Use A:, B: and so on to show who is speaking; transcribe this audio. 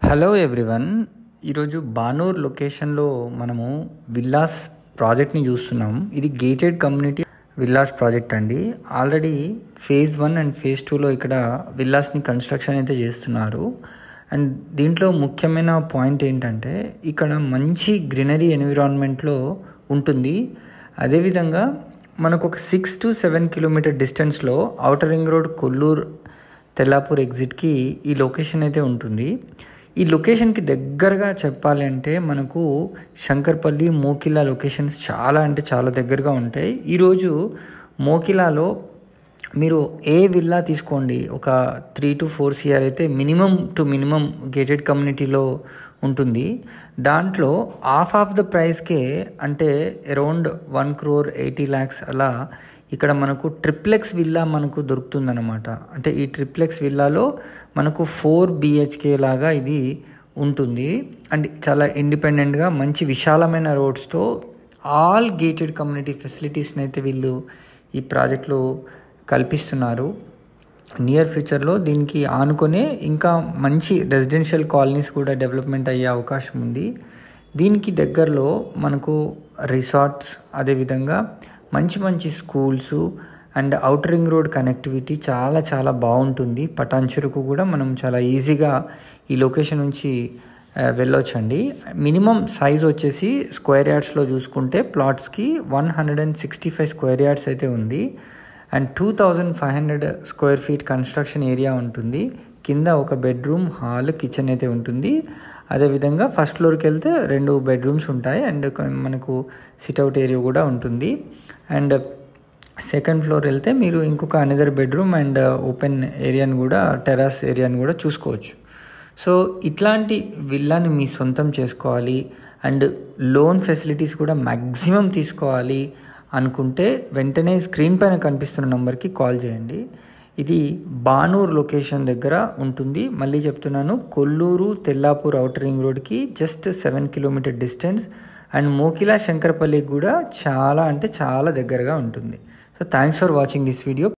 A: Hello everyone. ఈరోజు బానూర్ లొకేషన్లో మనము విల్లాస్ ప్రాజెక్ట్ని చూస్తున్నాం. ఇది గేటెడ్ కమ్యూనిటీ విల్లాస్ ప్రాజెక్ట్ అండి. ఆల్రెడీ ఫేజ్ 1 అండ్ ఫేజ్ 2లో ఇక్కడ విల్లాస్ని కన్స్ట్రక్షన్ అయితే చేస్తున్నారు. అండ్ దీంట్లో ముఖ్యమైన పాయింట్ ఏంటంటే ఇక్కడ మంచి గ్రీనరీ ఎన్విరాన్మెంట్లో ఉంటుంది. అదేవిధంగా మనకు ఒక 6 to 7 కిలోమీటర్ డిస్టెన్స్లో outer ring road Kolluru Tellapur ఎగ్జిట్కి ఈ లొకేషన్ అయితే ఉంటుంది. ఈ లొకేషన్కి దగ్గరగా చెప్పాలి అంటే మనకు శంకర్పల్లి, మోకిలా లొకేషన్స్ చాలా దగ్గరగా ఉంటాయి. ఈరోజు మోకిలాలో మీరు ఏ విల్లా తీసుకోండి, ఒక 3 to 4 CR అయితే మినిమం గేటెడ్ కమ్యూనిటీలో ఉంటుంది. దాంట్లో హాఫ్ ఆఫ్ ద ప్రైస్కే అంటే అరౌండ్ 1.80 crore అలా ఇక్కడ మనకు ట్రిప్లెక్స్ విల్లా మనకు దొరుకుతుందన్నమాట. అంటే ఈ ట్రిప్లెక్స్ విల్లాలో మనకు 4 BHK లాగా ఇది ఉంటుంది. అండ్ చాలా ఇండిపెండెంట్గా మంచి విశాలమైన రోడ్స్తో ఆల్ గేటెడ్ కమ్యూనిటీ ఫెసిలిటీస్ని అయితే వీళ్ళు ఈ ప్రాజెక్టులో కల్పిస్తున్నారు. నియర్ ఫ్యూచర్లో దీనికి ఆనుకొనే ఇంకా మంచి రెసిడెన్షియల్ కాలనీస్ కూడా డెవలప్మెంట్ అయ్యే అవకాశం ఉంది. దీనికి దగ్గరలో మనకు రిసార్ట్స్, అదేవిధంగా మంచి schools and outer ring road connectivity చాలా బాగుంటుంది. పటాన్చెరుకు కూడా మనం చాలా ఈజీగా ఈ లొకేషన్ నుంచి వెళ్ళొచ్చండి. మినిమం సైజ్ వచ్చేసి స్క్వేర్ యార్డ్స్లో చూసుకుంటే ప్లాట్స్కి 165 స్క్వేర్ యార్డ్స్ అయితే ఉంది. And 2500 square feet construction area ఉంటుంది. కింద ఒక బెడ్రూమ్, హాల్, కిచెన్ అయితే ఉంటుంది. అదేవిధంగా ఫస్ట్ ఫ్లోర్కి వెళ్తే 2 బెడ్రూమ్స్ ఉంటాయి అండ్ మనకు సిట్అవుట్ ఏరియా కూడా ఉంటుంది. అండ్ సెకండ్ ఫ్లోర్ వెళ్తే మీరు ఇంకొక అనదర్ బెడ్రూమ్ అండ్ ఓపెన్ ఏరియాని కూడా, టెర్రస్ ఏరియాని కూడా చూసుకోవచ్చు. సో ఇట్లాంటి విల్లాని మీ సొంతం చేసుకోవాలి అండ్ లోన్ ఫెసిలిటీస్ కూడా మ్యాక్సిమం తీసుకోవాలి అనుకుంటే వెంటనే స్క్రీన్ పైన కనిపిస్తున్న నెంబర్కి కాల్ చేయండి. ఇది బానూర్ లొకేషన్ దగ్గర ఉంటుంది. మళ్ళీ చెప్తున్నాను, కొల్లూరు తెల్లాపూర్ ఔటర్ రింగ్ రోడ్కి just 7 kilometre distance. And Mokila శంకరపల్లికి కూడా చాలా దగ్గరగా ఉంటుంది. So thanks for watching this video.